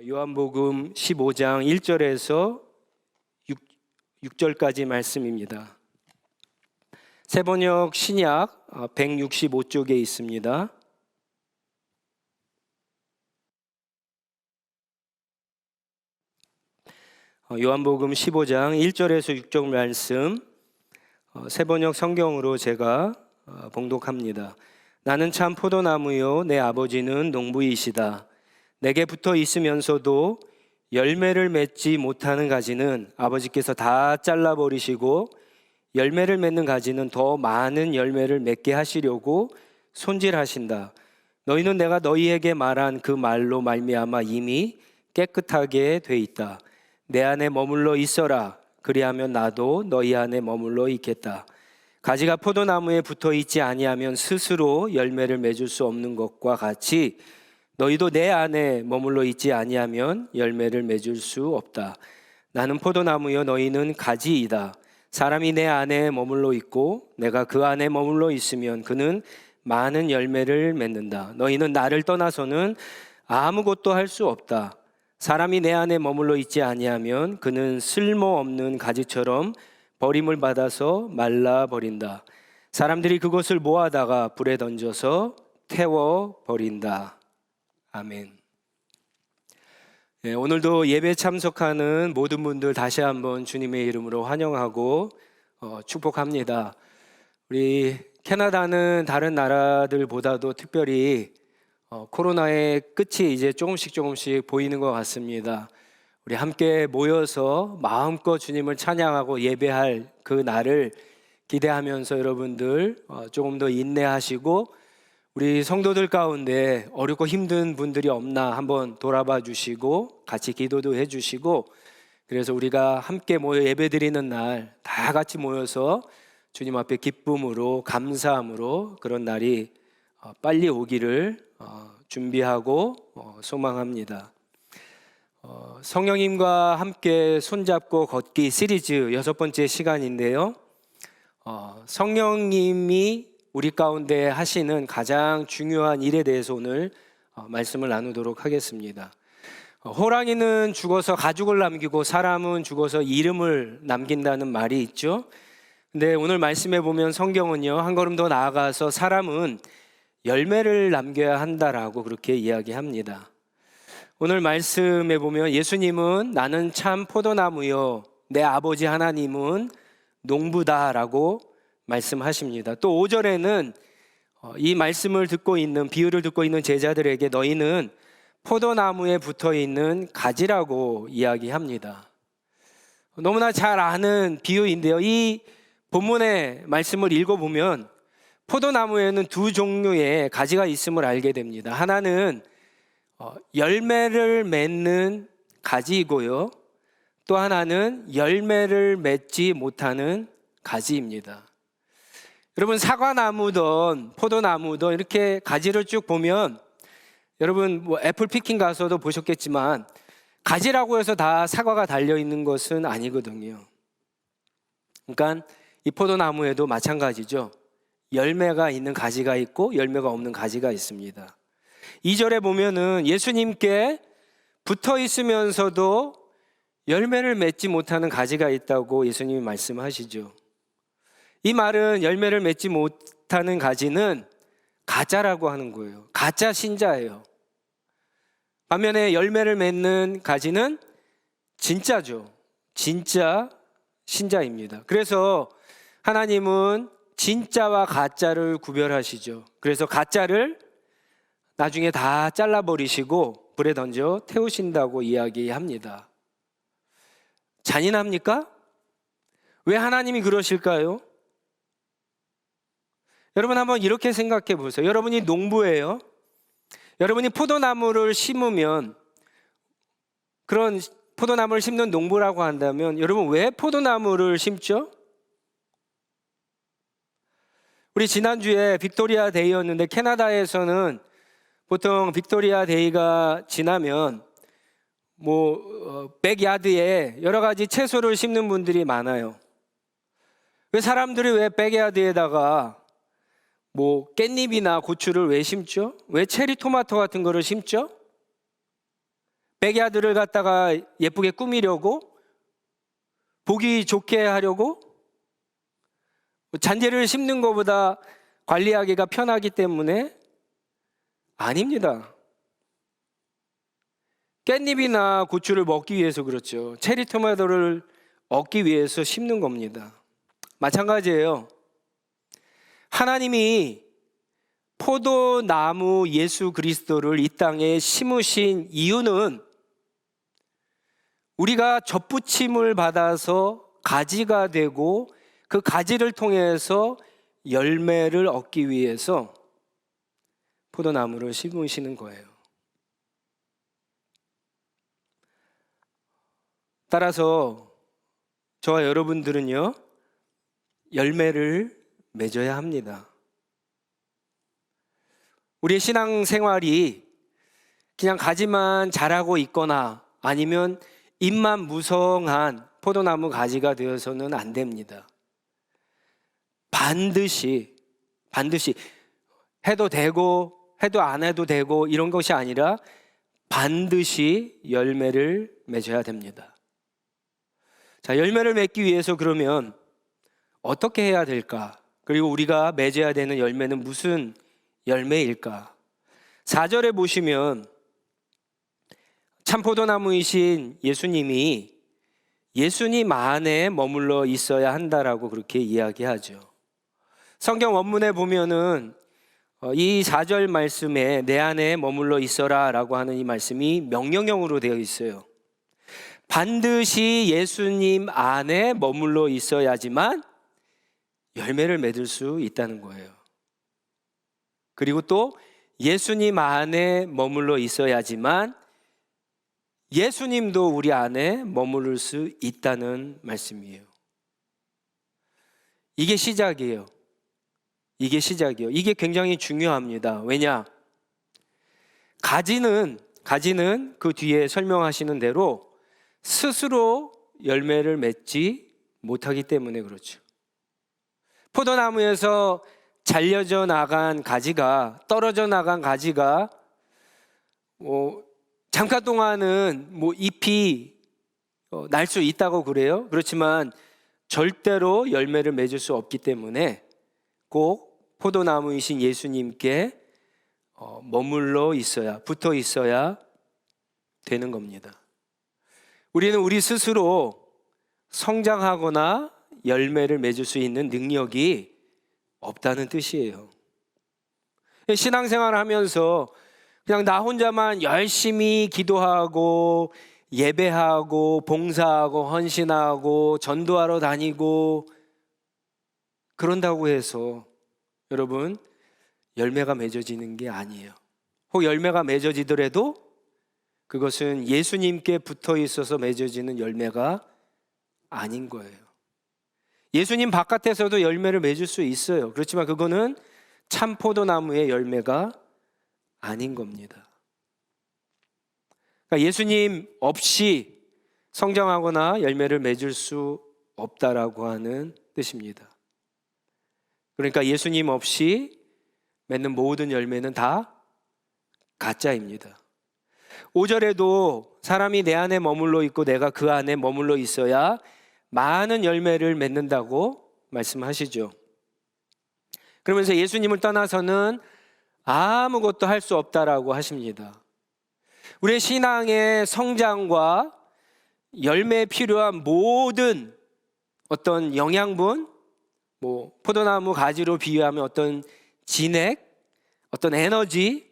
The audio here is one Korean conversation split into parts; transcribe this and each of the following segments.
요한복음 15장 1절에서 6절까지 말씀입니다. 세번역 신약 165쪽에 있습니다. 요한복음 15장 1절에서 6절 말씀 세번역 성경으로 제가 봉독합니다. 나는 참 포도나무요 내 아버지는 농부이시다. 내게 붙어 있으면서도 열매를 맺지 못하는 가지는 아버지께서 다 잘라버리시고 열매를 맺는 가지는 더 많은 열매를 맺게 하시려고 손질하신다. 너희는 내가 너희에게 말한 그 말로 말미암아 이미 깨끗하게 돼 있다. 내 안에 머물러 있어라. 그리하면 나도 너희 안에 머물러 있겠다. 가지가 포도나무에 붙어 있지 아니하면 스스로 열매를 맺을 수 없는 것과 같이 너희도 내 안에 머물러 있지 아니하면 열매를 맺을 수 없다. 나는 포도나무요 너희는 가지이다. 사람이 내 안에 머물러 있고 내가 그 안에 머물러 있으면 그는 많은 열매를 맺는다. 너희는 나를 떠나서는 아무것도 할 수 없다. 사람이 내 안에 머물러 있지 아니하면 그는 쓸모없는 가지처럼 버림을 받아서 말라버린다. 사람들이 그것을 모아다가 불에 던져서 태워버린다. 아멘. 네, 오늘도 예배 참석하는 모든 분들 다시 한번 주님의 이름으로 환영하고 축복합니다. 우리 캐나다는 다른 나라들보다도 특별히 코로나의 끝이 이제 조금씩 보이는 것 같습니다. 우리 함께 모여서 마음껏 주님을 찬양하고 예배할 그 날을 기대하면서 여러분들 조금 더 인내하시고 우리 성도들 가운데 어렵고 힘든 분들이 없나 한번 돌아봐 주시고 같이 기도도 해주시고 그래서 우리가 함께 모여 예배드리는 날 다 같이 모여서 주님 앞에 기쁨으로 감사함으로 그런 날이 빨리 오기를 준비하고 소망합니다. 성령님과 함께 손잡고 걷기 시리즈 6번째 시간인데요. 성령님이 우리 가운데 하시는 가장 중요한 일에 대해서 오늘 말씀을 나누도록 하겠습니다. 호랑이는 죽어서 가죽을 남기고 사람은 죽어서 이름을 남긴다는 말이 있죠. 근데 오늘 말씀해 보면 성경은요, 한 걸음 더 나아가서 사람은 열매를 남겨야 한다라고 그렇게 이야기합니다. 오늘 말씀해 보면 예수님은 나는 참 포도나무요 내 아버지 하나님은 농부다라고 말씀하십니다. 또 5절에는 이 말씀을 듣고 있는 비유를 듣고 있는 제자들에게 너희는 포도나무에 붙어 있는 가지라고 이야기합니다. 너무나 잘 아는 비유인데요. 이 본문의 말씀을 읽어보면 포도나무에는 두 종류의 가지가 있음을 알게 됩니다. 하나는 열매를 맺는 가지이고요. 또 하나는 열매를 맺지 못하는 가지입니다. 여러분 사과나무든 포도나무든 이렇게 가지를 쭉 보면 여러분 애플 피킹 가서도 보셨겠지만 가지라고 해서 다 사과가 달려있는 것은 아니거든요. 그러니까 이 포도나무에도 마찬가지죠. 열매가 있는 가지가 있고 열매가 없는 가지가 있습니다. 2절에 보면은 예수님께 붙어 있으면서도 열매를 맺지 못하는 가지가 있다고 예수님이 말씀하시죠. 이 말은 열매를 맺지 못하는 가지는 가짜라고 하는 거예요. 가짜 신자예요. 반면에 열매를 맺는 가지는 진짜죠. 진짜 신자입니다. 그래서 하나님은 진짜와 가짜를 구별하시죠. 그래서 가짜를 나중에 다 잘라버리시고 불에 던져 태우신다고 이야기합니다. 잔인합니까? 왜 하나님이 그러실까요? 여러분 한번 이렇게 생각해 보세요. 여러분이 농부예요. 여러분이 포도나무를 심으면 그런 포도나무를 심는 농부라고 한다면 여러분 왜 포도나무를 심죠? 우리 지난주에 빅토리아 데이였는데 캐나다에서는 보통 빅토리아 데이가 지나면 백야드에 여러 가지 채소를 심는 분들이 많아요. 왜 사람들이 왜 백야드에다가 깻잎이나 고추를 왜 심죠? 왜 체리 토마토 같은 거를 심죠? 백야드를 갖다가 예쁘게 꾸미려고, 보기 좋게 하려고, 잔재를 심는 것보다 관리하기가 편하기 때문에? 아닙니다. 깻잎이나 고추를 먹기 위해서 그렇죠. 체리 토마토를 얻기 위해서 심는 겁니다. 마찬가지예요. 하나님이 포도나무 예수 그리스도를 이 땅에 심으신 이유는 우리가 접붙임을 받아서 가지가 되고 그 가지를 통해서 열매를 얻기 위해서 포도나무를 심으시는 거예요. 따라서 저와 여러분들은요, 열매를 맺어야 합니다. 우리의 신앙생활이 그냥 가지만 자라고 있거나 아니면 잎만 무성한 포도나무 가지가 되어서는 안 됩니다. 반드시 해도 되고 해도 안 해도 되고 이런 것이 아니라 반드시 열매를 맺어야 됩니다. 자, 열매를 맺기 위해서 그러면 어떻게 해야 될까? 그리고 우리가 맺어야 되는 열매는 무슨 열매일까? 4절에 보시면 참포도나무이신 예수님이 예수님 안에 머물러 있어야 한다라고 그렇게 이야기하죠. 성경 원문에 보면은 이 4절 말씀에 내 안에 머물러 있어라 라고 하는 이 말씀이 명령형으로 되어 있어요. 반드시 예수님 안에 머물러 있어야지만 열매를 맺을 수 있다는 거예요. 그리고 또 예수님 안에 머물러 있어야지만 예수님도 우리 안에 머무를 수 있다는 말씀이에요. 이게 시작이에요. 이게 굉장히 중요합니다. 왜냐? 가지는 그 뒤에 설명하시는 대로 스스로 열매를 맺지 못하기 때문에 그렇죠. 포도나무에서 잘려져 나간 가지가, 떨어져 나간 가지가 잠깐 동안은 잎이 날 수 있다고 그래요. 그렇지만 절대로 열매를 맺을 수 없기 때문에 꼭 포도나무이신 예수님께 머물러 있어야, 붙어 있어야 되는 겁니다. 우리는 우리 스스로 성장하거나 열매를 맺을 수 있는 능력이 없다는 뜻이에요. 신앙생활을 하면서 그냥 나 혼자만 열심히 기도하고 예배하고 봉사하고 헌신하고 전도하러 다니고 그런다고 해서 여러분 열매가 맺어지는 게 아니에요. 혹 열매가 맺어지더라도 그것은 예수님께 붙어 있어서 맺어지는 열매가 아닌 거예요. 예수님 바깥에서도 열매를 맺을 수 있어요. 그렇지만 그거는 참 포도나무의 열매가 아닌 겁니다. 그러니까 예수님 없이 성장하거나 열매를 맺을 수 없다라고 하는 뜻입니다. 그러니까 예수님 없이 맺는 모든 열매는 다 가짜입니다. 5절에도 사람이 내 안에 머물러 있고 내가 그 안에 머물러 있어야 많은 열매를 맺는다고 말씀하시죠. 그러면서 예수님을 떠나서는 아무것도 할 수 없다라고 하십니다. 우리의 신앙의 성장과 열매에 필요한 모든 어떤 영양분, 포도나무 가지로 비유하면 어떤 진액, 어떤 에너지,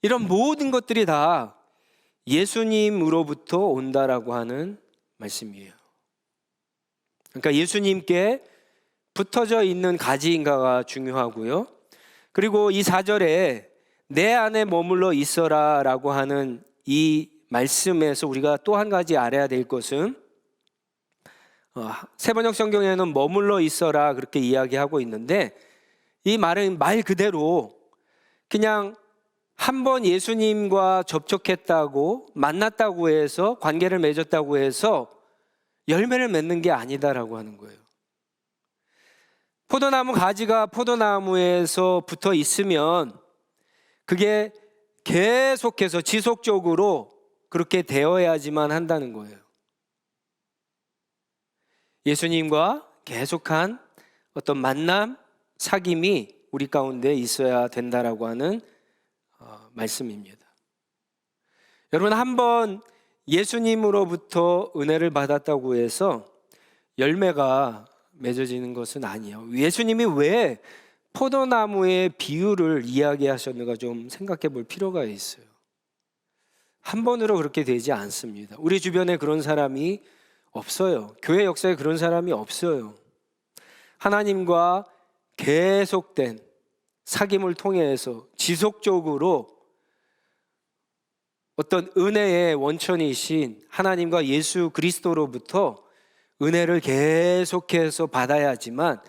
이런 모든 것들이 다 예수님으로부터 온다라고 하는 말씀이에요. 그러니까 예수님께 붙어져 있는 가지인가가 중요하고요. 그리고 이 4절에 내 안에 머물러 있어라 라고 하는 이 말씀에서 우리가 또 한 가지 알아야 될 것은 세번역 성경에는 머물러 있어라 그렇게 이야기하고 있는데 이 말은 말 그대로 그냥 한번 예수님과 접촉했다고 만났다고 해서 관계를 맺었다고 해서 열매를 맺는 게 아니다라고 하는 거예요. 포도나무 가지가 포도나무에서 붙어 있으면 그게 계속해서 지속적으로 그렇게 되어야지만 한다는 거예요. 예수님과 계속한 어떤 만남, 사귐이 우리 가운데 있어야 된다라고 하는 말씀입니다. 여러분, 한번 예수님으로부터 은혜를 받았다고 해서 열매가 맺어지는 것은 아니에요. 예수님이 왜 포도나무의 비유를 이야기하셨는가 좀 생각해 볼 필요가 있어요. 한 번으로 그렇게 되지 않습니다. 우리 주변에 그런 사람이 없어요. 교회 역사에 그런 사람이 없어요. 하나님과 계속된 사귐을 통해서 지속적으로 어떤 은혜의 원천이신 하나님과 예수 그리스도로부터 은혜를 계속해서 받아야지만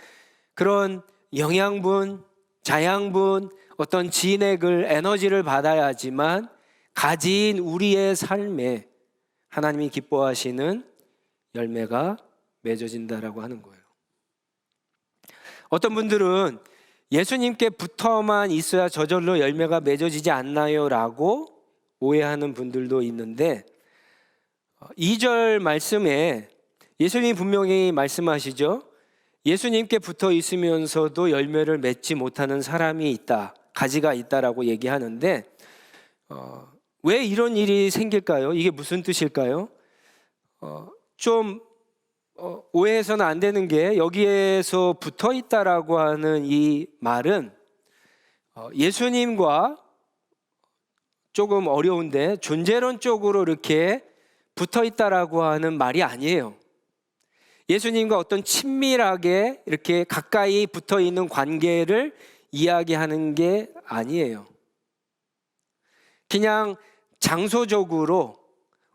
그런 영양분, 자양분, 어떤 진액을, 에너지를 받아야지만 가진 우리의 삶에 하나님이 기뻐하시는 열매가 맺어진다라고 하는 거예요. 어떤 분들은 예수님께 붙어만 있어야 저절로 열매가 맺어지지 않나요? 라고 오해하는 분들도 있는데 2절 말씀에 예수님이 분명히 말씀하시죠. 예수님께 붙어 있으면서도 열매를 맺지 못하는 사람이 있다, 가지가 있다라고 얘기하는데 왜 이런 일이 생길까요? 이게 무슨 뜻일까요? 좀 오해해서는 안 되는 게 여기에서 붙어 있다라고 하는 이 말은 예수님과 조금 어려운데 존재론적으로 이렇게 붙어 있다라고 하는 말이 아니에요. 예수님과 어떤 친밀하게 이렇게 가까이 붙어 있는 관계를 이야기하는 게 아니에요. 그냥 장소적으로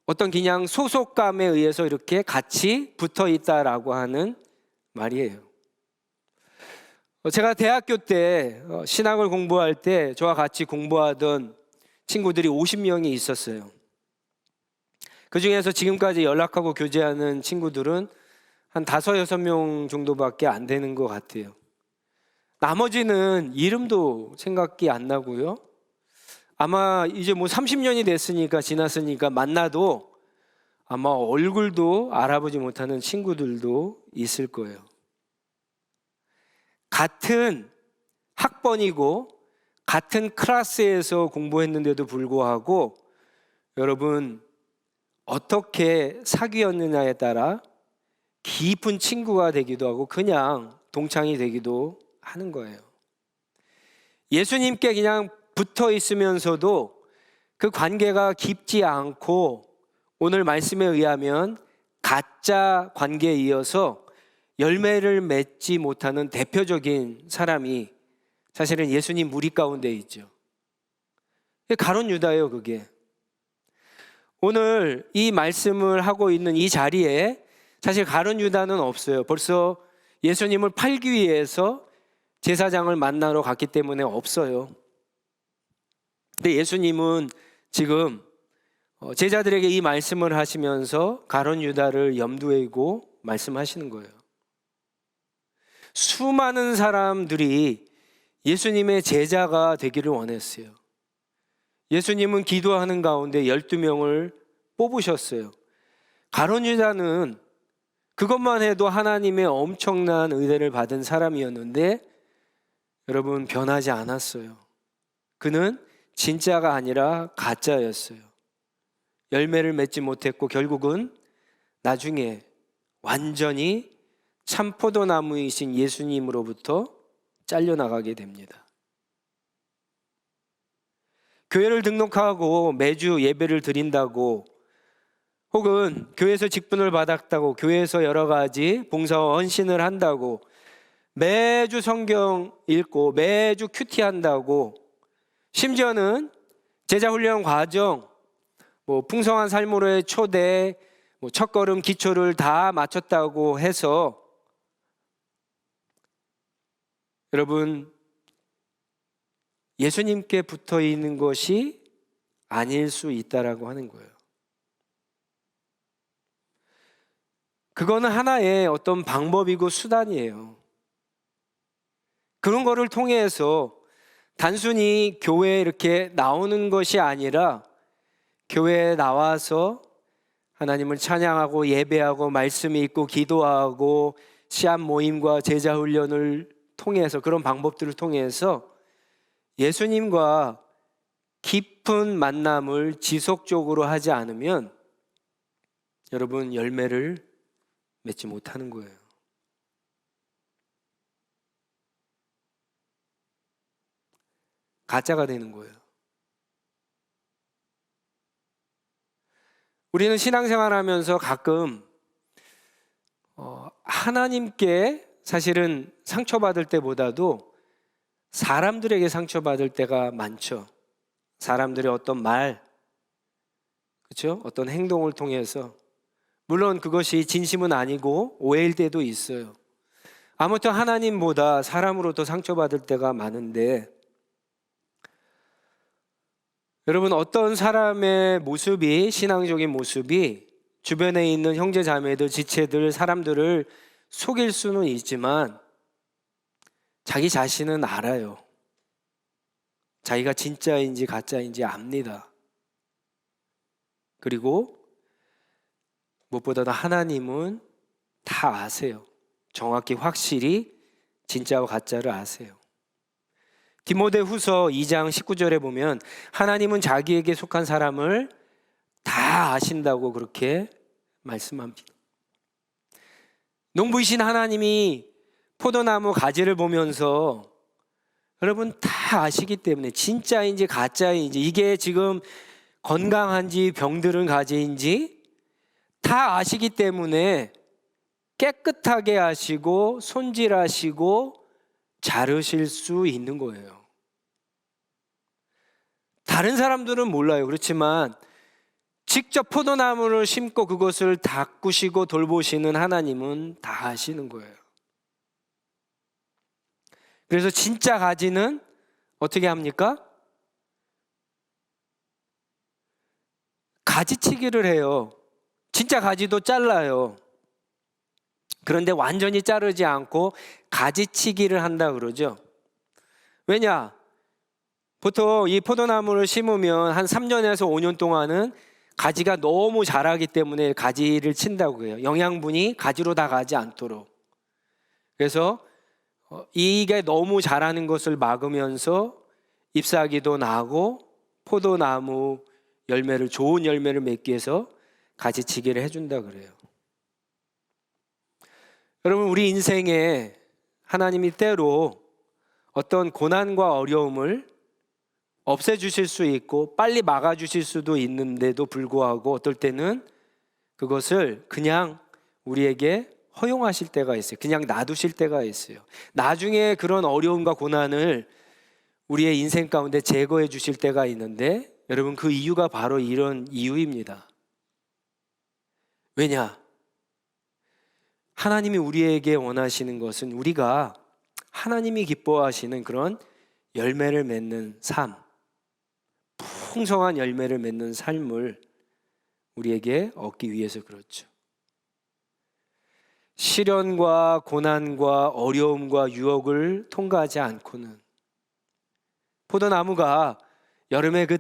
어떤 그냥 소속감에 의해서 이렇게 같이 붙어 있다라고 하는 말이에요. 제가 대학교 때 신학을 공부할 때 저와 같이 공부하던 친구들이 50명이 있었어요. 그 중에서 지금까지 연락하고 교제하는 친구들은 한 5, 6명 정도밖에 안 되는 것 같아요. 나머지는 이름도 생각이 안 나고요. 아마 이제 뭐 30년이 됐으니까, 지났으니까 만나도 아마 얼굴도 알아보지 못하는 친구들도 있을 거예요. 같은 학번이고 같은 클래스에서 공부했는데도 불구하고 여러분 어떻게 사귀었느냐에 따라 깊은 친구가 되기도 하고 그냥 동창이 되기도 하는 거예요. 예수님께 그냥 붙어 있으면서도 그 관계가 깊지 않고 오늘 말씀에 의하면 가짜 관계에 이어서 열매를 맺지 못하는 대표적인 사람이 사실은 예수님 무리 가운데 있죠. 가룟 유다예요, 그게. 오늘 이 말씀을 하고 있는 이 자리에 사실 가룟 유다는 없어요. 벌써 예수님을 팔기 위해서 제사장을 만나러 갔기 때문에 없어요. 근데 예수님은 지금 제자들에게 이 말씀을 하시면서 가룟 유다를 염두에 두고 말씀하시는 거예요. 수많은 사람들이 예수님의 제자가 되기를 원했어요. 예수님은 기도하는 가운데 12명을 뽑으셨어요. 가룟 유다는 그것만 해도 하나님의 엄청난 은혜를 받은 사람이었는데 여러분 변하지 않았어요. 그는 진짜가 아니라 가짜였어요. 열매를 맺지 못했고 결국은 나중에 완전히 참 포도나무이신 예수님으로부터 잘려나가게 됩니다. 교회를 등록하고 매주 예배를 드린다고 혹은 교회에서 직분을 받았다고 교회에서 여러 가지 봉사와 헌신을 한다고 매주 성경 읽고 매주 큐티한다고 심지어는 제자훈련 과정 풍성한 삶으로의 초대 첫걸음 기초를 다 마쳤다고 해서 여러분 예수님께 붙어 있는 것이 아닐 수 있다라고 하는 거예요. 그거는 하나의 어떤 방법이고 수단이에요. 그런 거를 통해서 단순히 교회에 이렇게 나오는 것이 아니라 교회에 나와서 하나님을 찬양하고 예배하고 말씀 읽고 기도하고 시합 모임과 제자 훈련을 통해서, 그런 방법들을 통해서 예수님과 깊은 만남을 지속적으로 하지 않으면 여러분 열매를 맺지 못하는 거예요. 가짜가 되는 거예요. 우리는 신앙생활하면서 가끔 하나님께 사실은 상처받을 때보다도 사람들에게 상처받을 때가 많죠. 사람들의 어떤 말, 그렇죠? 어떤 행동을 통해서, 물론 그것이 진심은 아니고 오해일 때도 있어요. 아무튼 하나님보다 사람으로 더 상처받을 때가 많은데, 여러분 어떤 사람의 모습이, 신앙적인 모습이 주변에 있는 형제 자매들, 지체들, 사람들을 속일 수는 있지만 자기 자신은 알아요. 자기가 진짜인지 가짜인지 압니다. 그리고 무엇보다도 하나님은 다 아세요. 정확히 확실히 진짜와 가짜를 아세요. 디모데후서 2장 19절에 보면 하나님은 자기에게 속한 사람을 다 아신다고 그렇게 말씀합니다. 농부이신 하나님이 포도나무 가지를 보면서 여러분 다 아시기 때문에 진짜인지 가짜인지, 이게 지금 건강한지 병들은 가지인지 다 아시기 때문에 깨끗하게 하시고 손질하시고 자르실 수 있는 거예요. 다른 사람들은 몰라요. 그렇지만 직접 포도나무를 심고 그것을 가꾸시고 돌보시는 하나님은 다 아시는 거예요. 그래서 진짜 가지는 어떻게 합니까? 가지치기를 해요. 진짜 가지도 잘라요. 그런데 완전히 자르지 않고 가지치기를 한다 그러죠. 왜냐? 보통 이 포도나무를 심으면 한 3년에서 5년 동안은 가지가 너무 자라기 때문에 가지를 친다고 해요. 영양분이 가지로 다 가지 않도록. 그래서 이게 너무 자라는 것을 막으면서 잎사귀도 나고 포도나무 열매를, 좋은 열매를 맺기 위해서 가지치기를 해준다 그래요. 여러분 우리 인생에 하나님이 때로 어떤 고난과 어려움을 없애주실 수 있고 빨리 막아주실 수도 있는데도 불구하고 어떨 때는 그것을 그냥 우리에게 허용하실 때가 있어요. 그냥 놔두실 때가 있어요. 나중에 그런 어려움과 고난을 우리의 인생 가운데 제거해 주실 때가 있는데, 여러분 그 이유가 바로 이런 이유입니다. 왜냐? 하나님이 우리에게 원하시는 것은 우리가 하나님이 기뻐하시는 그런 열매를 맺는 삶, 풍성한 열매를 맺는 삶을 우리에게 얻기 위해서 그렇죠. 시련과 고난과 어려움과 유혹을 통과하지 않고는, 포도나무가 여름의 그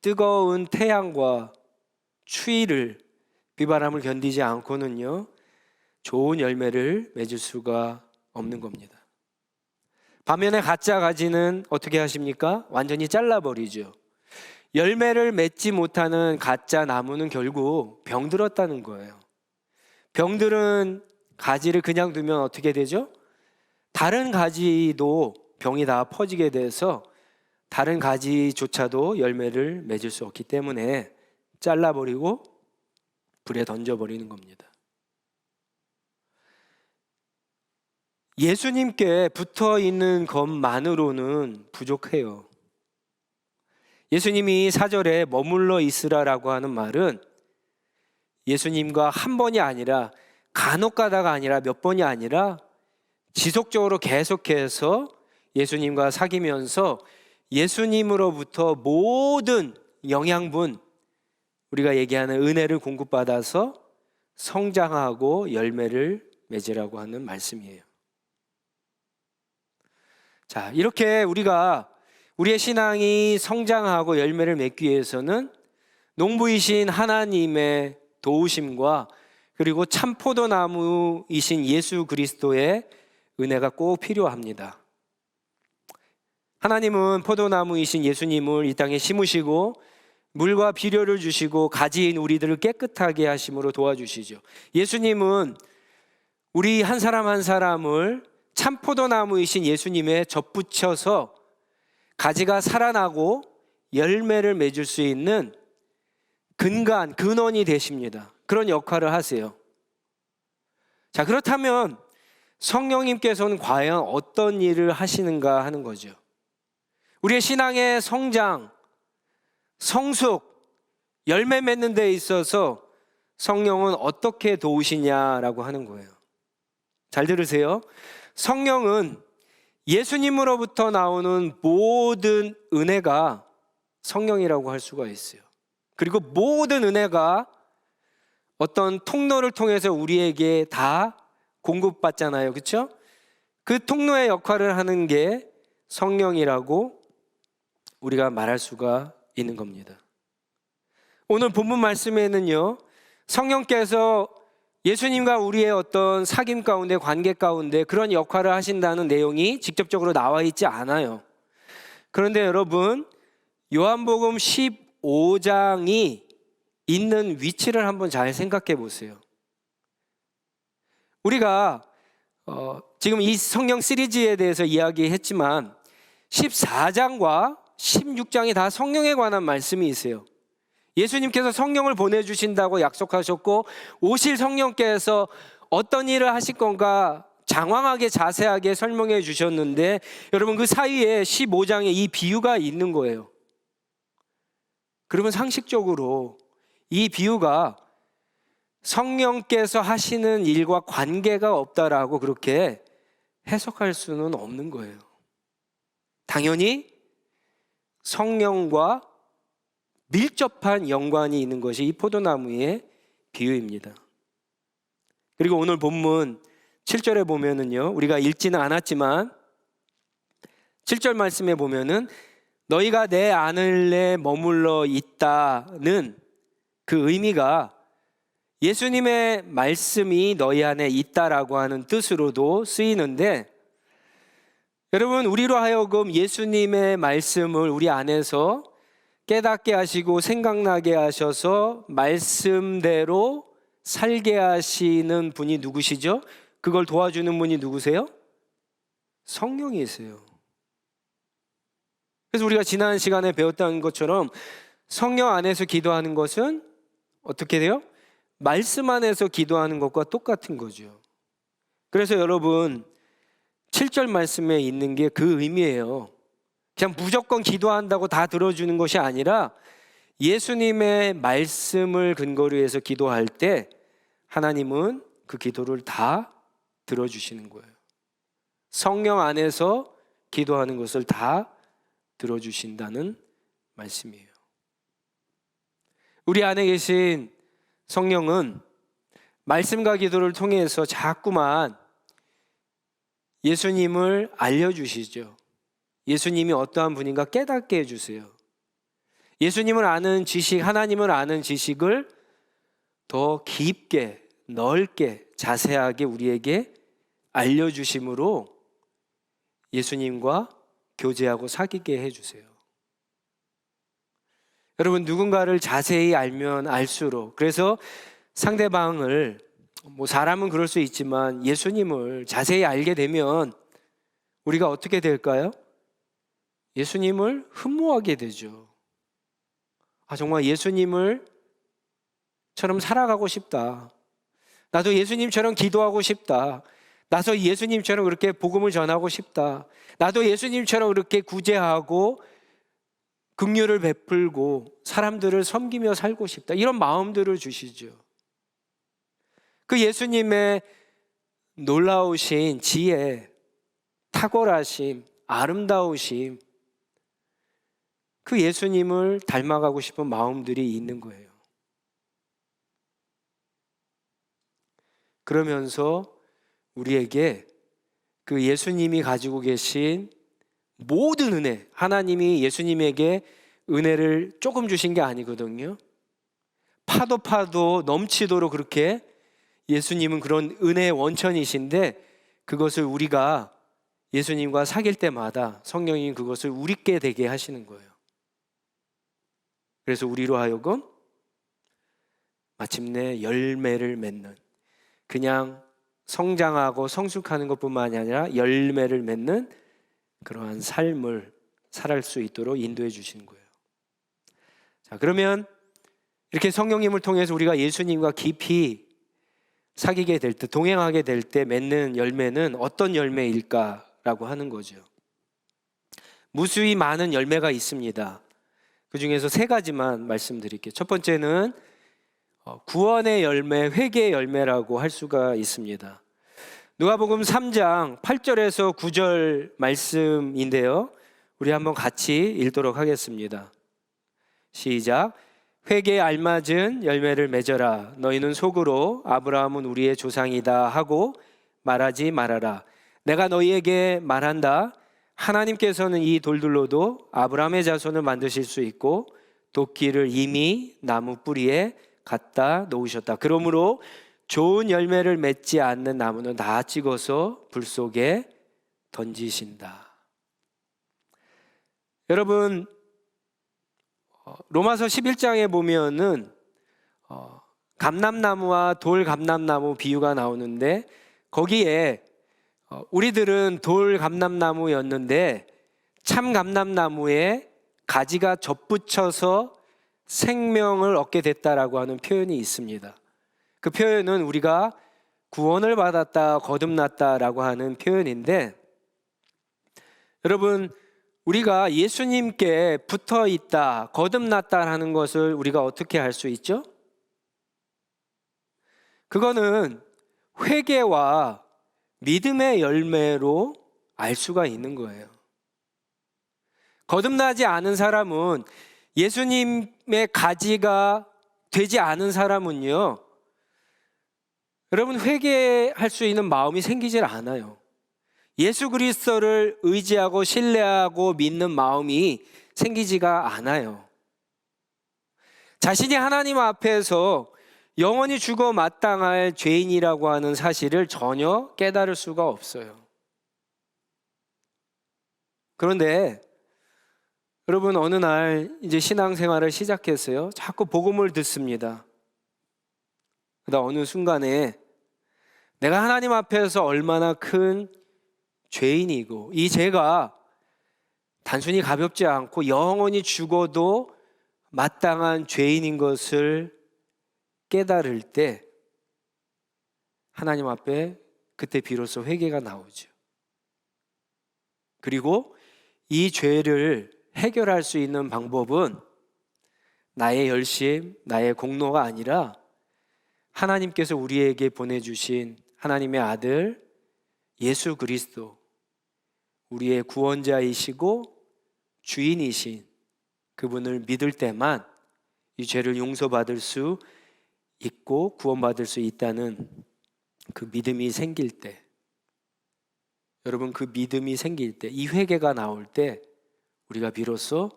뜨거운 태양과 추위를, 비바람을 견디지 않고는요 좋은 열매를 맺을 수가 없는 겁니다. 반면에 가짜 가지는 어떻게 하십니까? 완전히 잘라버리죠. 열매를 맺지 못하는 가짜 나무는 결국 병들었다는 거예요. 병들은 가지를 그냥 두면 어떻게 되죠? 다른 가지도 병이 다 퍼지게 돼서 다른 가지조차도 열매를 맺을 수 없기 때문에 잘라버리고 불에 던져버리는 겁니다. 예수님께 붙어 있는 것만으로는 부족해요. 예수님이 4절에 머물러 있으라라고 하는 말은 예수님과 한 번이 아니라, 간혹 가다가 아니라, 몇 번이 아니라 지속적으로 계속해서 예수님과 사귀면서 예수님으로부터 모든 영양분, 우리가 얘기하는 은혜를 공급받아서 성장하고 열매를 맺으라고 하는 말씀이에요. 자, 이렇게 우리가 우리의 신앙이 성장하고 열매를 맺기 위해서는 농부이신 하나님의 도우심과 그리고 참 포도나무이신 예수 그리스도의 은혜가 꼭 필요합니다. 하나님은 포도나무이신 예수님을 이 땅에 심으시고 물과 비료를 주시고 가지인 우리들을 깨끗하게 하심으로 도와주시죠. 예수님은 우리 한 사람 한 사람을 참 포도나무이신 예수님에 접붙여서 가지가 살아나고 열매를 맺을 수 있는 근원이 되십니다. 그런 역할을 하세요. 자, 그렇다면 성령님께서는 과연 어떤 일을 하시는가 하는 거죠. 우리의 신앙의 성장, 성숙, 열매 맺는 데 있어서 성령은 어떻게 도우시냐라고 하는 거예요. 잘 들으세요. 성령은 예수님으로부터 나오는 모든 은혜가 성령이라고 할 수가 있어요. 그리고 모든 은혜가 어떤 통로를 통해서 우리에게 다 공급받잖아요. 그렇죠? 그 통로의 역할을 하는 게 성령이라고 우리가 말할 수가 있는 겁니다. 오늘 본문 말씀에는요, 성령께서 예수님과 우리의 어떤 사귐 가운데, 관계 가운데 그런 역할을 하신다는 내용이 직접적으로 나와 있지 않아요. 그런데 여러분, 요한복음 15장이 있는 위치를 한번 잘 생각해 보세요. 우리가 지금 이 성령 시리즈에 대해서 이야기했지만 14장과 16장이 다 성령에 관한 말씀이 있어요. 예수님께서 성령을 보내주신다고 약속하셨고 오실 성령께서 어떤 일을 하실 건가 장황하게 자세하게 설명해 주셨는데, 여러분 그 사이에 15장에 이 비유가 있는 거예요. 그러면 상식적으로 이 비유가 성령께서 하시는 일과 관계가 없다라고 그렇게 해석할 수는 없는 거예요. 당연히 성령과 밀접한 연관이 있는 것이 이 포도나무의 비유입니다. 그리고 오늘 본문 7절에 보면은요, 우리가 읽지는 않았지만 7절 말씀에 보면은 너희가 내 안에 머물러 있다는 그 의미가 예수님의 말씀이 너희 안에 있다라고 하는 뜻으로도 쓰이는데, 여러분 우리로 하여금 예수님의 말씀을 우리 안에서 깨닫게 하시고 생각나게 하셔서 말씀대로 살게 하시는 분이 누구시죠? 그걸 도와주는 분이 누구세요? 성령이세요. 그래서 우리가 지난 시간에 배웠던 것처럼 성령 안에서 기도하는 것은 어떻게 돼요? 말씀 안에서 기도하는 것과 똑같은 거죠. 그래서 여러분 7절 말씀에 있는 게 그 의미예요. 그냥 무조건 기도한다고 다 들어주는 것이 아니라 예수님의 말씀을 근거로 해서 기도할 때 하나님은 그 기도를 다 들어주시는 거예요. 성령 안에서 기도하는 것을 다 들어주신다는 말씀이에요. 우리 안에 계신 성령은 말씀과 기도를 통해서 자꾸만 예수님을 알려주시죠. 예수님이 어떠한 분인가 깨닫게 해주세요. 예수님을 아는 지식, 하나님을 아는 지식을 더 깊게, 넓게, 자세하게 우리에게 알려주심으로 예수님과 교제하고 사귀게 해주세요. 여러분 누군가를 자세히 알면 알수록, 그래서 상대방을, 사람은 그럴 수 있지만 예수님을 자세히 알게 되면 우리가 어떻게 될까요? 예수님을 흠모하게 되죠. 정말 예수님을 처럼 살아가고 싶다. 나도 예수님처럼 기도하고 싶다. 나도 예수님처럼 그렇게 복음을 전하고 싶다. 나도 예수님처럼 그렇게 구제하고 긍휼을 베풀고 사람들을 섬기며 살고 싶다. 이런 마음들을 주시죠. 그 예수님의 놀라우신 지혜, 탁월하심, 아름다우심, 그 예수님을 닮아가고 싶은 마음들이 있는 거예요. 그러면서 우리에게 그 예수님이 가지고 계신 모든 은혜, 하나님이 예수님에게 은혜를 조금 주신 게 아니거든요. 파도 넘치도록 그렇게 예수님은 그런 은혜의 원천이신데 그것을 우리가 예수님과 사귈 때마다 성령님 그것을 우리께 되게 하시는 거예요. 그래서 우리로 하여금 마침내 열매를 맺는, 그냥 성장하고 성숙하는 것뿐만이 아니라 열매를 맺는 그러한 삶을 살할 수 있도록 인도해 주시는 거예요. 자, 그러면 이렇게 성령님을 통해서 우리가 예수님과 깊이 사귀게 될 때, 동행하게 될 때 맺는 열매는 어떤 열매일까라고 하는 거죠. 무수히 많은 열매가 있습니다. 그 중에서 3가지만 말씀드릴게요. 첫 번째는 구원의 열매, 회개의 열매라고 할 수가 있습니다. 누가복음 3장 8절에서 9절 말씀인데요, 우리 한번 같이 읽도록 하겠습니다. 시작. 회개에 알맞은 열매를 맺어라. 너희는 속으로 아브라함은 우리의 조상이다 하고 말하지 말아라. 내가 너희에게 말한다. 하나님께서는 이 돌들로도 아브라함의 자손을 만드실 수 있고 도끼를 이미 나무 뿌리에 갖다 놓으셨다. 그러므로 좋은 열매를 맺지 않는 나무는 다 찍어서 불 속에 던지신다. 여러분, 로마서 11장에 보면은 감람나무와 돌 감람나무 비유가 나오는데 거기에 우리들은 돌 감람나무였는데 참 감람나무에 가지가 접붙여서 생명을 얻게 됐다라고 하는 표현이 있습니다. 그 표현은 우리가 구원을 받았다, 거듭났다라고 하는 표현인데, 여러분, 우리가 예수님께 붙어 있다, 거듭났다라는 것을 우리가 어떻게 알 수 있죠? 그거는 회개와 믿음의 열매로 알 수가 있는 거예요. 거듭나지 않은 사람은, 예수님의 가지가 되지 않은 사람은요, 여러분, 회개할 수 있는 마음이 생기질 않아요. 예수 그리스도를 의지하고 신뢰하고 믿는 마음이 생기지가 않아요. 자신이 하나님 앞에서 영원히 죽어 마땅할 죄인이라고 하는 사실을 전혀 깨달을 수가 없어요. 그런데 여러분, 어느 날 이제 신앙생활을 시작했어요. 자꾸 복음을 듣습니다. 그러다 어느 순간에 내가 하나님 앞에서 얼마나 큰 죄인이고 이 죄가 단순히 가볍지 않고 영원히 죽어도 마땅한 죄인인 것을 깨달을 때 하나님 앞에 그때 비로소 회개가 나오죠. 그리고 이 죄를 해결할 수 있는 방법은 나의 열심, 나의 공로가 아니라 하나님께서 우리에게 보내주신 하나님의 아들 예수 그리스도, 우리의 구원자이시고 주인이신 그분을 믿을 때만 이 죄를 용서받을 수 있고 구원받을 수 있다는 그 믿음이 생길 때, 여러분, 그 믿음이 생길 때, 이 회개가 나올 때 우리가 비로소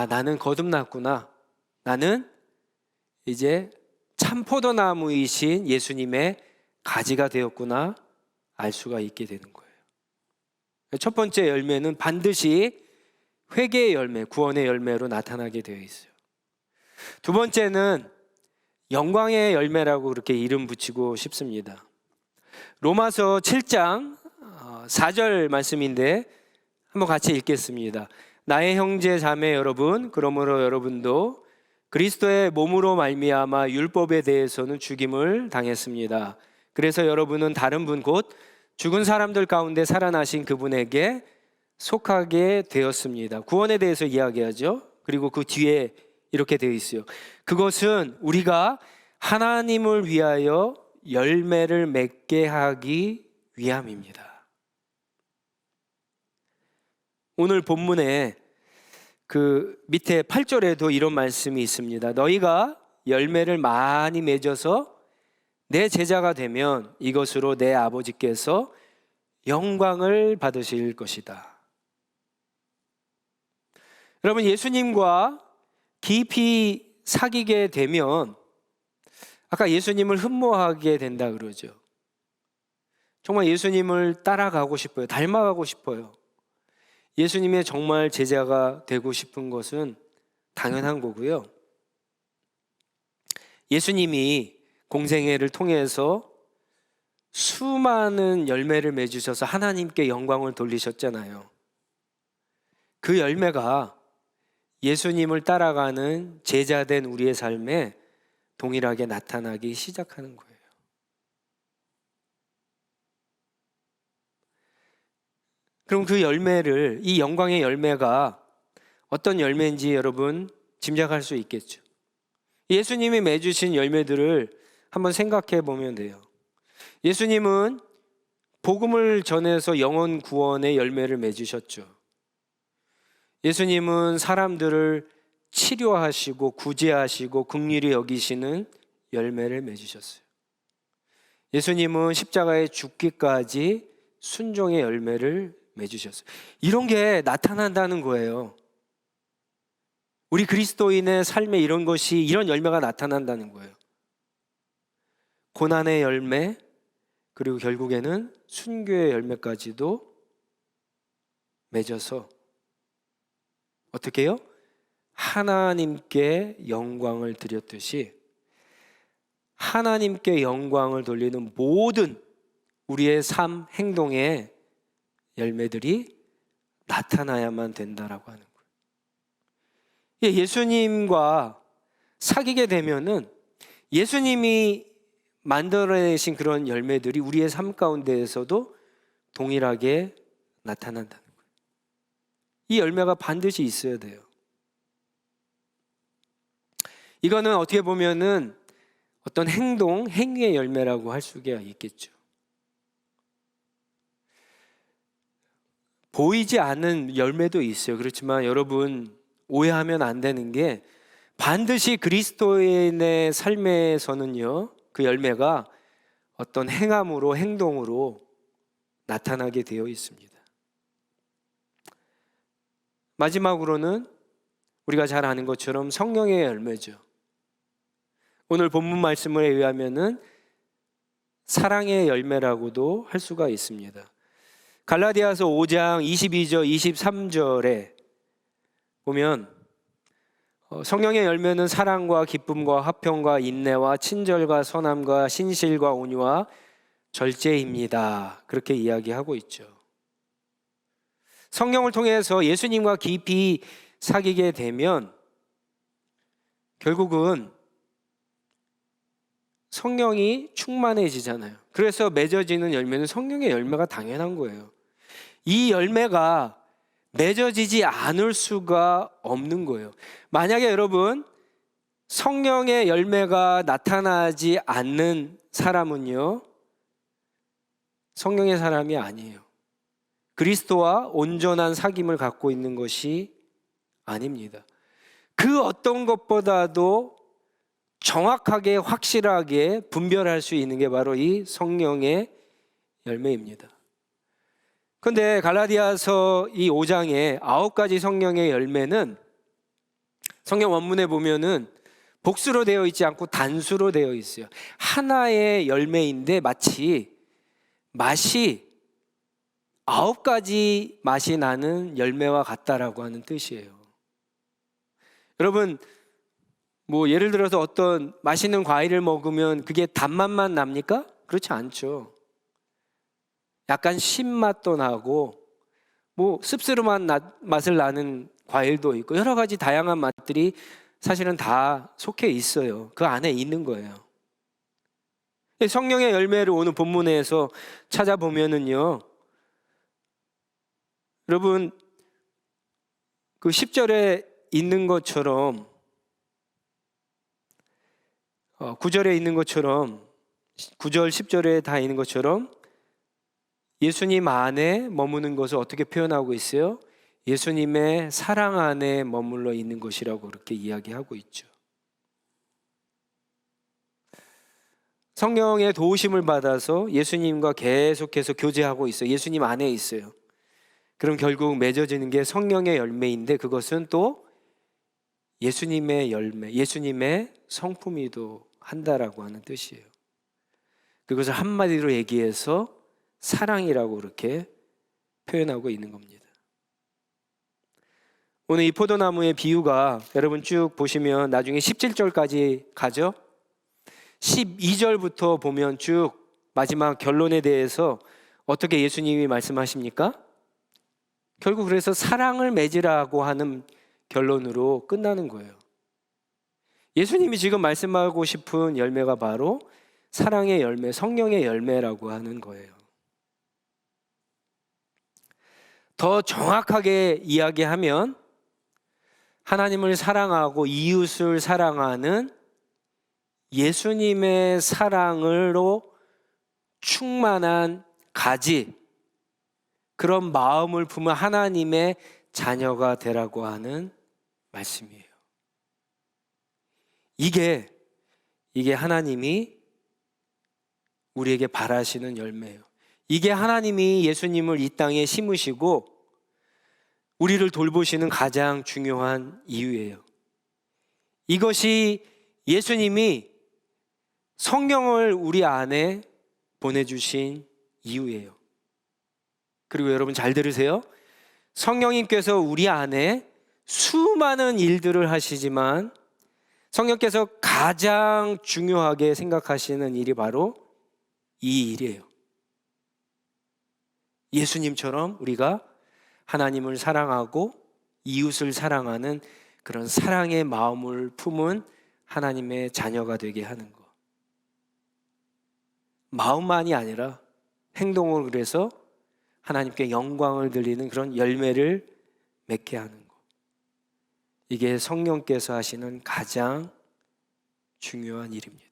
나는 거듭났구나, 나는 이제 참 포도나무이신 예수님의 가지가 되었구나 알 수가 있게 되는 거예요. 첫 번째 열매는 반드시 회개의 열매, 구원의 열매로 나타나게 되어 있어요. 두 번째는 영광의 열매라고 그렇게 이름 붙이고 싶습니다. 로마서 7장 4절 말씀인데 한번 같이 읽겠습니다. 나의 형제 자매 여러분, 그러므로 여러분도 그리스도의 몸으로 말미암아 율법에 대해서는 죽임을 당했습니다. 그래서 여러분은 다른 분 곧 죽은 사람들 가운데 살아나신 그분에게 속하게 되었습니다. 구원에 대해서 이야기하죠. 그리고 그 뒤에 이렇게 되어 있어요. 그것은 우리가 하나님을 위하여 열매를 맺게 하기 위함입니다. 오늘 본문에 그 밑에 8절에도 이런 말씀이 있습니다. 너희가 열매를 많이 맺어서 내 제자가 되면 이것으로 내 아버지께서 영광을 받으실 것이다. 여러분, 예수님과 깊이 사귀게 되면 아까 예수님을 흠모하게 된다 그러죠. 정말 예수님을 따라가고 싶어요. 닮아가고 싶어요. 예수님의 정말 제자가 되고 싶은 것은 당연한 거고요. 예수님이 공생애를 통해서 수많은 열매를 맺으셔서 하나님께 영광을 돌리셨잖아요. 그 열매가 예수님을 따라가는 제자된 우리의 삶에 동일하게 나타나기 시작하는 거예요. 그럼 그 열매를, 이 영광의 열매가 어떤 열매인지 여러분 짐작할 수 있겠죠. 예수님이 맺으신 열매들을 한번 생각해 보면 돼요. 예수님은 복음을 전해서 영혼 구원의 열매를 맺으셨죠. 예수님은 사람들을 치료하시고 구제하시고 긍휼히 여기시는 열매를 맺으셨어요. 예수님은 십자가에 죽기까지 순종의 열매를 맺으셨어요. 이런 게 나타난다는 거예요. 우리 그리스도인의 삶에 이런 것이, 이런 열매가 나타난다는 거예요. 고난의 열매, 그리고 결국에는 순교의 열매까지도 맺어서 어떻게 해요? 하나님께 영광을 드렸듯이 하나님께 영광을 돌리는 모든 우리의 삶, 행동의 열매들이 나타나야만 된다라고 하는 거예요. 예수님과 사귀게 되면은 예수님이 만들어내신 그런 열매들이 우리의 삶 가운데에서도 동일하게 나타난다는 거예요. 이 열매가 반드시 있어야 돼요. 이거는 어떻게 보면은 어떤 행동, 행위의 열매라고 할 수가 있겠죠. 보이지 않는 열매도 있어요. 그렇지만 여러분 오해하면 안 되는 게 반드시 그리스도인의 삶에서는요, 그 열매가 어떤 행함으로, 행동으로 나타나게 되어 있습니다. 마지막으로는 우리가 잘 아는 것처럼 성령의 열매죠. 오늘 본문 말씀에 의하면은 사랑의 열매라고도 할 수가 있습니다. 갈라디아서 5장 22절 23절에 보면 성령의 열매는 사랑과 기쁨과 화평과 인내와 친절과 선함과 신실과 온유와 절제입니다. 그렇게 이야기하고 있죠. 성령을 통해서 예수님과 깊이 사귀게 되면 결국은 성령이 충만해지잖아요. 그래서 맺어지는 열매는 성령의 열매가 당연한 거예요. 이 열매가 맺어지지 않을 수가 없는 거예요. 만약에 여러분 성령의 열매가 나타나지 않는 사람은요, 성령의 사람이 아니에요. 그리스도와 온전한 사귐을 갖고 있는 것이 아닙니다. 그 어떤 것보다도 정확하게 확실하게 분별할 수 있는 게 바로 이 성령의 열매입니다. 그런데 갈라디아서 이 5장에 9가지 성령의 열매는 성경 원문에 보면은 복수로 되어 있지 않고 단수로 되어 있어요. 하나의 열매인데 마치 맛이 9가지 맛이 나는 열매와 같다라고 하는 뜻이에요. 여러분 뭐 예를 들어서 어떤 맛있는 과일을 먹으면 그게 단맛만 납니까? 그렇지 않죠. 약간 신맛도 나고 뭐 씁쓸한 맛을 나는 과일도 있고 여러 가지 다양한 맛들이 사실은 다 속해 있어요. 그 안에 있는 거예요. 성령의 열매를 오늘 본문에서 찾아보면은요, 여러분 그 10절에 있는 것처럼 9절에 있는 것처럼 9절 10절에 다 있는 것처럼 예수님 안에 머무는 것을 어떻게 표현하고 있어요? 예수님의 사랑 안에 머물러 있는 것이라고 그렇게 이야기하고 있죠. 성령의 도우심을 받아서 예수님과 계속해서 교제하고 있어요. 예수님 안에 있어요. 그럼 결국 맺어지는 게 성령의 열매인데 그것은 또 예수님의 열매, 예수님의 성품이기도 한다라고 하는 뜻이에요. 그것을 한마디로 얘기해서 사랑이라고 그렇게 표현하고 있는 겁니다. 오늘 이 포도나무의 비유가 여러분 쭉 보시면 나중에 17절까지 가죠. 12절부터 보면 쭉 마지막 결론에 대해서 어떻게 예수님이 말씀하십니까? 결국 그래서 사랑을 맺으라고 하는 결론으로 끝나는 거예요. 예수님이 지금 말씀하고 싶은 열매가 바로 사랑의 열매, 성령의 열매라고 하는 거예요. 더 정확하게 이야기하면 하나님을 사랑하고 이웃을 사랑하는 예수님의 사랑으로 충만한 가지, 그런 마음을 품은 하나님의 자녀가 되라고 하는 말씀이에요. 이게 하나님이 우리에게 바라시는 열매예요. 이게 하나님이 예수님을 이 땅에 심으시고 우리를 돌보시는 가장 중요한 이유예요. 이것이 예수님이 성령을 우리 안에 보내주신 이유예요. 그리고 여러분 잘 들으세요. 성령님께서 우리 안에 수많은 일들을 하시지만 성령께서 가장 중요하게 생각하시는 일이 바로 이 일이에요. 예수님처럼 우리가 하나님을 사랑하고 이웃을 사랑하는 그런 사랑의 마음을 품은 하나님의 자녀가 되게 하는 것. 마음만이 아니라 행동으로 그래서 하나님께 영광을 드리는 그런 열매를 맺게 하는 것. 이게 성령께서 하시는 가장 중요한 일입니다.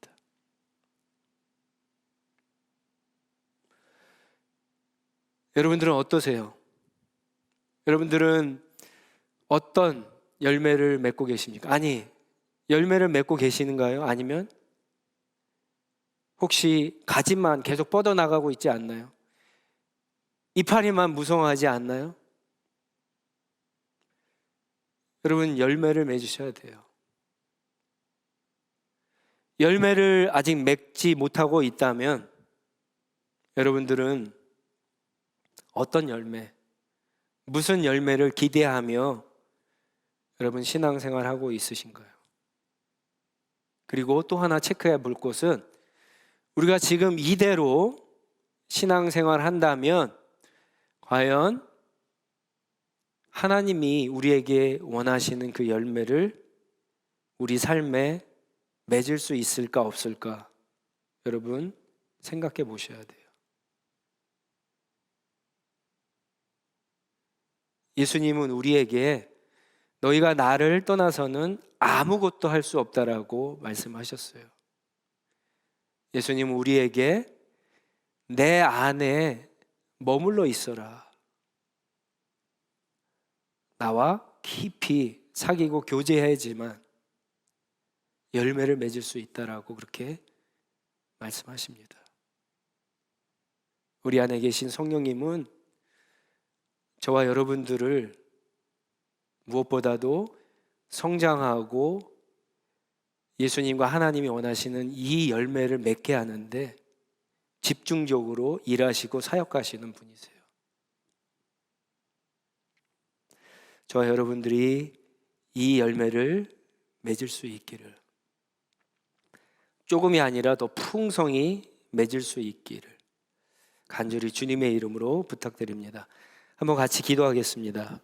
여러분들은 어떠세요? 여러분들은 어떤 열매를 맺고 계십니까? 아니, 열매를 맺고 계시는가요? 아니면 혹시 가지만 계속 뻗어나가고 있지 않나요? 이파리만 무성하지 않나요? 여러분, 열매를 맺으셔야 돼요. 열매를 아직 맺지 못하고 있다면 여러분들은 어떤 열매, 무슨 열매를 기대하며 여러분 신앙생활하고 있으신가요? 그리고 또 하나 체크해 볼 것은 우리가 지금 이대로 신앙생활 한다면 과연 하나님이 우리에게 원하시는 그 열매를 우리 삶에 맺을 수 있을까 없을까? 여러분 생각해 보셔야 돼요. 예수님은 우리에게 너희가 나를 떠나서는 아무것도 할 수 없다라고 말씀하셨어요. 예수님은 우리에게 내 안에 머물러 있어라. 나와 깊이 사귀고 교제해야지만 열매를 맺을 수 있다라고 그렇게 말씀하십니다. 우리 안에 계신 성령님은 저와 여러분들을 무엇보다도 성장하고 예수님과 하나님이 원하시는 이 열매를 맺게 하는데 집중적으로 일하시고 사역하시는 분이세요. 저와 여러분들이 이 열매를 맺을 수 있기를, 조금이 아니라 더 풍성히 맺을 수 있기를 간절히 주님의 이름으로 부탁드립니다. 한번 같이 기도하겠습니다.